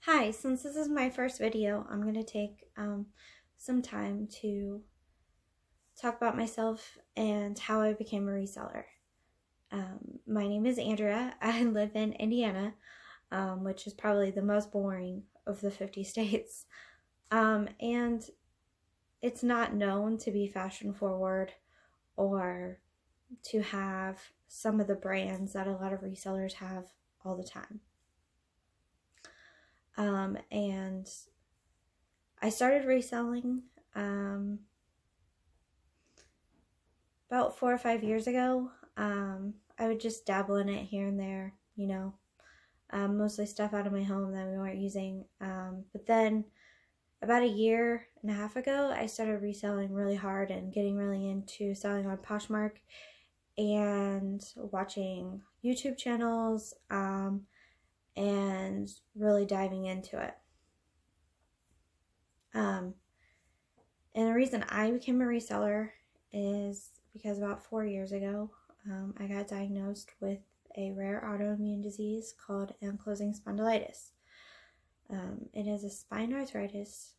Hi, since this is my first video, I'm going to take some time to talk about myself and how I became a reseller. My name is Andrea. I live in Indiana, which is probably the most boring of the 50 states. And it's not known to be fashion forward or to have some of the brands that a lot of resellers have all the time. And I started reselling about 4 or 5 years ago. I would just dabble in it here and there, mostly stuff out of my home that we weren't using. But then about a year and a half ago, I started reselling really hard and getting really into selling on Poshmark and watching YouTube channels and really diving into it. And the reason I became a reseller is because about 4 years ago, I got diagnosed with a rare autoimmune disease called ankylosing spondylitis. It is a spine arthritis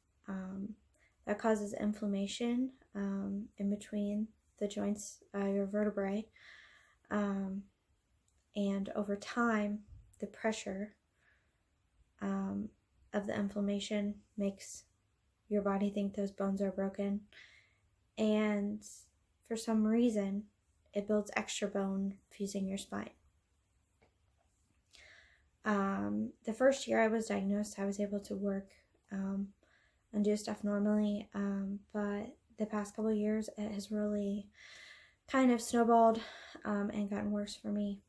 that causes inflammation in between the joints, your vertebrae, and over time, the pressure of the inflammation makes your body think those bones are broken, and for some reason it builds extra bone fusing your spine. The first year I was diagnosed, I was able to work and do stuff normally, but the past couple of years it has really kind of snowballed and gotten worse for me.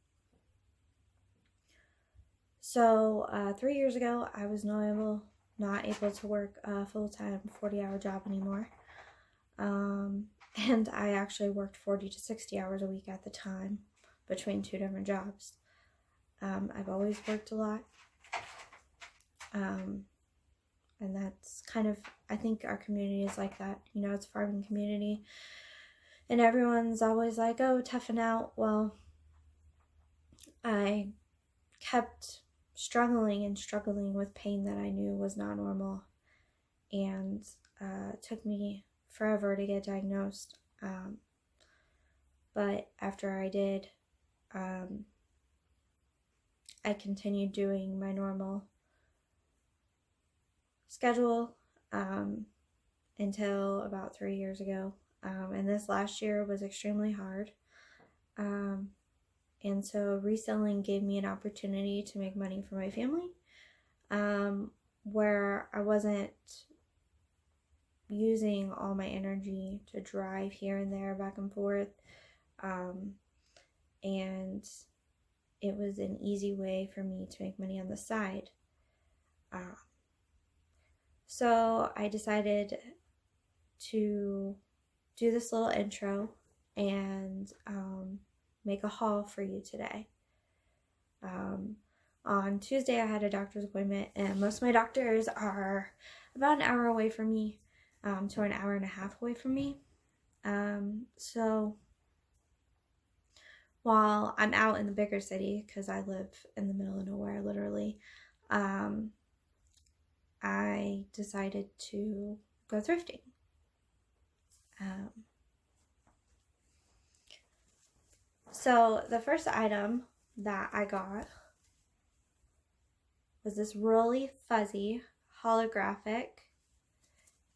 So 3 years ago I was not able to work a full-time 40-hour job anymore. And I actually worked 40 to 60 hours a week at the time between 2 different jobs. I've always worked a lot. And that's kind of, I think our community is like that. It's a farming community. And everyone's always like, oh, toughen out. Well, I kept struggling with pain that I knew was not normal. And it took me forever to get diagnosed. But after I did, I continued doing my normal schedule until about 3 years ago. And this last year was extremely hard. And so reselling gave me an opportunity to make money for my family, where I wasn't using all my energy to drive here and there, back and forth. And it was an easy way for me to make money on the side. So I decided to do this little intro and make a haul for you today. On Tuesday I had a doctor's appointment, and most of my doctors are about an hour away from me, to an hour and a half away from me. So while I'm out in the bigger city, because I live in the middle of nowhere literally, I decided to go thrifting. So the first item that I got was this really fuzzy holographic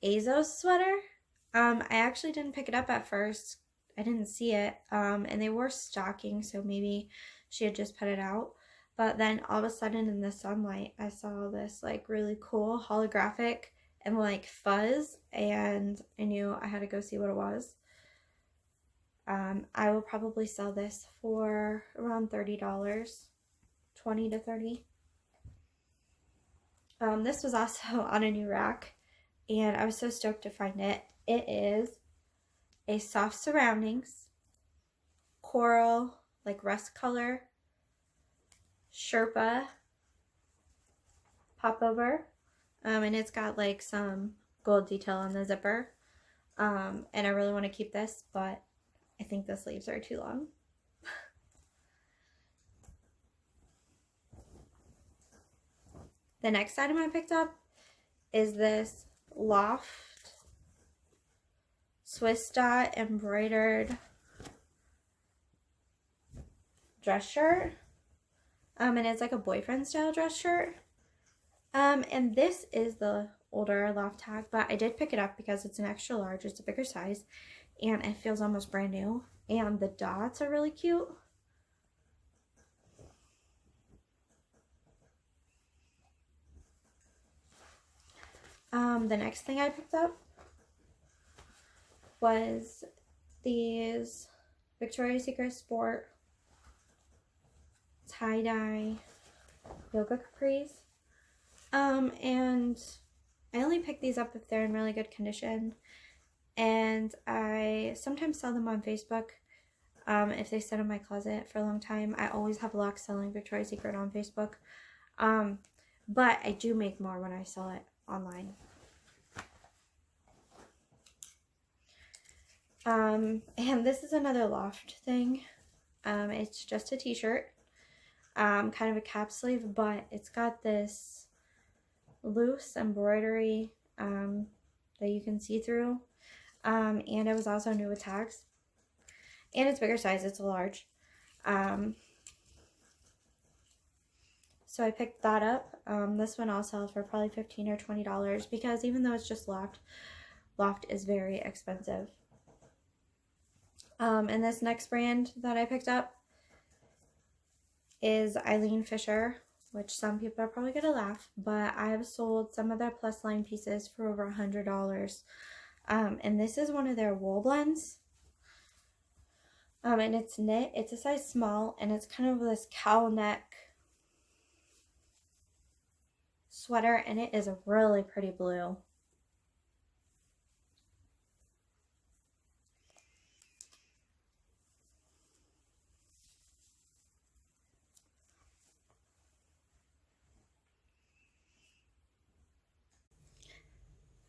Azos sweater. I actually didn't pick it up at first. I didn't see it, and they were stocking, so maybe she had just put it out. But then all of a sudden in the sunlight, I saw this like really cool holographic and like fuzz, and I knew I had to go see what it was. I will probably sell this for around $30, $20 to $30. This was also on a new rack, and I was so stoked to find it. It is a soft surroundings, coral, like rust color, Sherpa popover, and it's got like some gold detail on the zipper. And I really want to keep this, but I think the sleeves are too long. The next item I picked up is this Loft Swiss dot embroidered dress shirt. And it's like a boyfriend style dress shirt. And this is the older Loft tag, but I did pick it up because it's an extra large. It's a bigger size, and it feels almost brand new. And the dots are really cute. The next thing I picked up was these Victoria's Secret Sport tie-dye yoga capris. And I only pick these up if they're in really good condition. And I sometimes sell them on Facebook. If they sit in my closet for a long time, I always have luck selling Victoria's Secret on Facebook. But I do make more when I sell it online. And this is another Loft thing. It's just a t-shirt, kind of a cap sleeve, but it's got this loose embroidery that you can see through. And it was also new with tags. And it's bigger size, it's a large. So I picked that up. This one I'll sell for probably $15 or $20 because even though it's just Loft, Loft is very expensive. And this next brand that I picked up is Eileen Fisher, which some people are probably going to laugh, but I have sold some of their PLuS line pieces for over $100. And this is one of their wool blends. And it's knit. It's a size small, and it's kind of this cowl neck sweater, and it is a really pretty blue.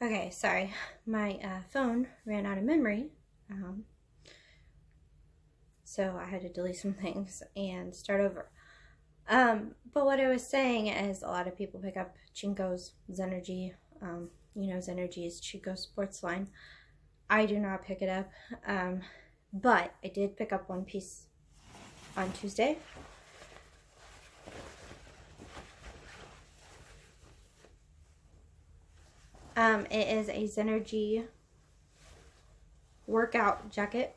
Okay, sorry, my phone ran out of memory, so I had to delete some things and start over. But what I was saying is a lot of people pick up Chinko's Zenergy, Zenergy's Chico sports line. I do not pick it up, but I did pick up one piece on Tuesday. It is a Zenergy workout jacket,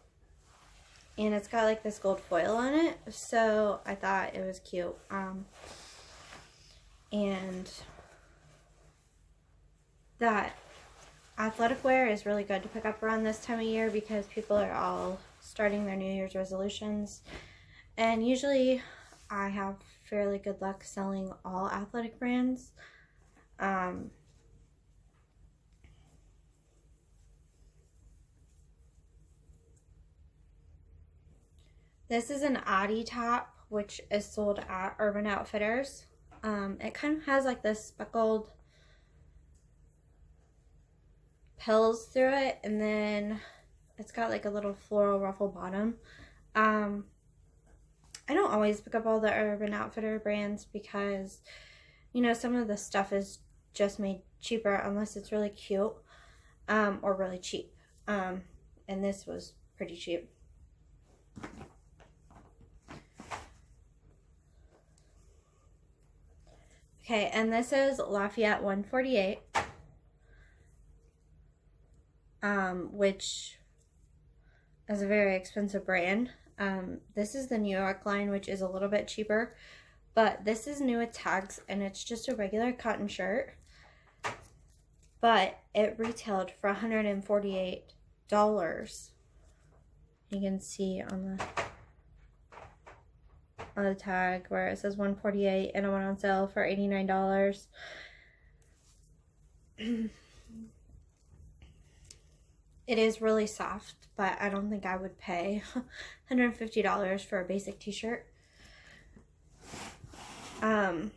and it's got like this gold foil on it, so I thought it was cute. And that athletic wear is really good to pick up around this time of year because people are all starting their New Year's resolutions, and usually I have fairly good luck selling all athletic brands. This is an Adi top, which is sold at Urban Outfitters. It kind of has like this speckled pills through it, and then it's got like a little floral ruffle bottom. I don't always pick up all the Urban Outfitter brands because, some of the stuff is just made cheaper unless it's really cute, or really cheap. And this was pretty cheap. Okay, and this is Lafayette 148, which is a very expensive brand. This is the New York line, which is a little bit cheaper, but this is new with tags, and it's just a regular cotton shirt, but it retailed for $148. You can see on the tag where it says 148, and it went on sale for $89. It is really soft, but I don't think I would pay $150 for a basic t-shirt. And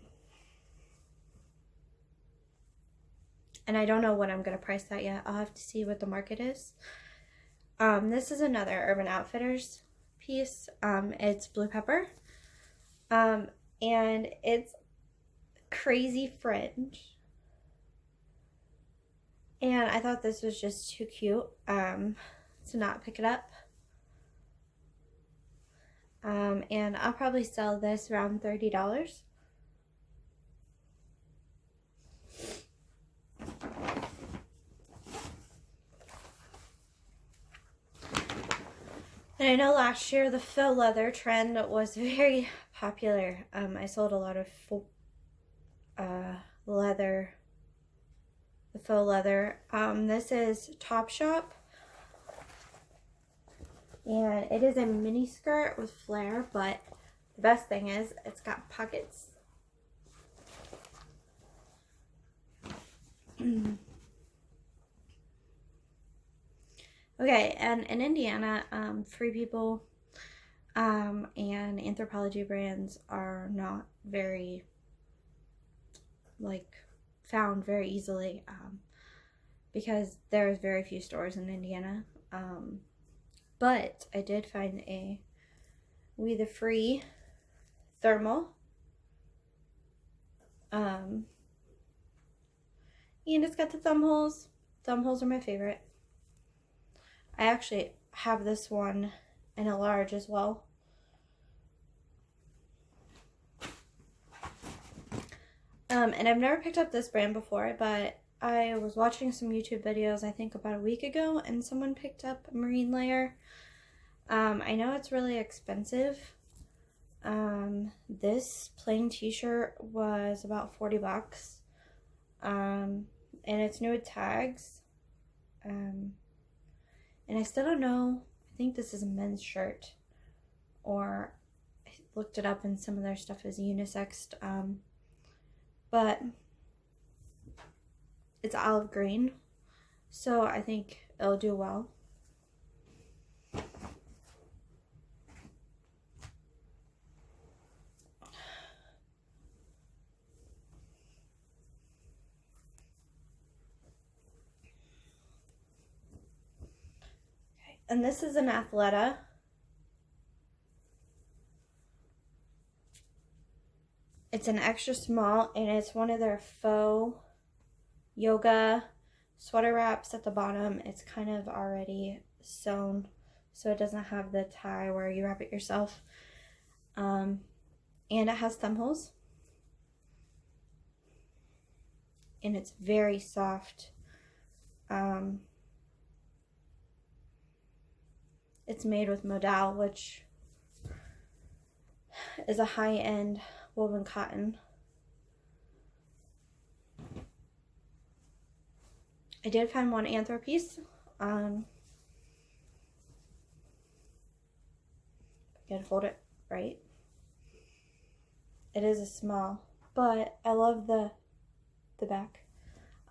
I don't know what I'm going to price that yet. I'll have to see what the market is. This is another Urban Outfitters piece. It's blue pepper. And it's crazy fringe. And I thought this was just too cute to not pick it up. And I'll probably sell this around $30. And I know last year the faux leather trend was very popular. I sold a lot of leather, the faux leather. This is Topshop. And it is a mini skirt with flare, but the best thing is it's got pockets. Okay, and in Indiana, Free People and Anthropologie brands are not very, like, found very easily because there's very few stores in Indiana. But I did find a We the Free thermal. And it's got the thumb holes. Thumb holes are my favorite. I actually have this one in a large as well. And I've never picked up this brand before, but I was watching some YouTube videos, I think about a week ago, and someone picked up a marine layer. I know it's really expensive. This plain t-shirt was about $40. And it's new with tags. And I still don't know. I think this is a men's shirt. Or I looked it up and some of their stuff is unisexed. But it's olive green. So I think it'll do well. And this is an Athleta. It's an extra small, and it's one of their faux yoga sweater wraps at the bottom. It's kind of already sewn, so it doesn't have the tie where you wrap it yourself. And it has thumb holes. And it's very soft. It's made with modal, which is a high-end woven cotton. I did find one anthro piece. I gotta hold it right. It is a small, but I love the back.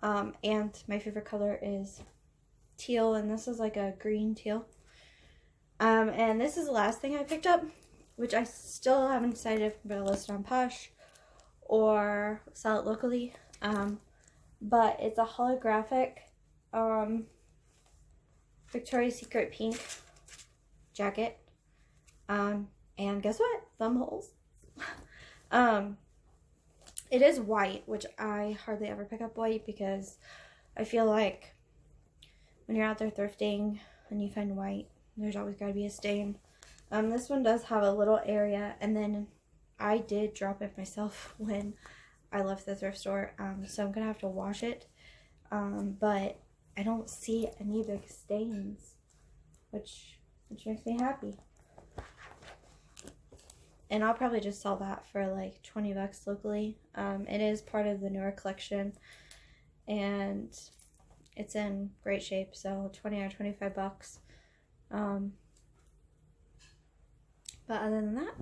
And my favorite color is teal, and this is like a green teal. And this is the last thing I picked up, which I still haven't decided if I'm going to list it on Posh or sell it locally. But it's a holographic Victoria's Secret pink jacket. And guess what? Thumb holes. It is white, which I hardly ever pick up white because I feel like when you're out there thrifting and you find white, there's always got to be a stain. This one does have a little area, and then I did drop it myself when I left the thrift store, so I'm going to have to wash it. But I don't see any big stains, which makes me happy. And I'll probably just sell that for like $20 locally. It is part of the newer collection, and it's in great shape, so $20 or $25. But other than that,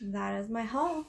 that is my haul.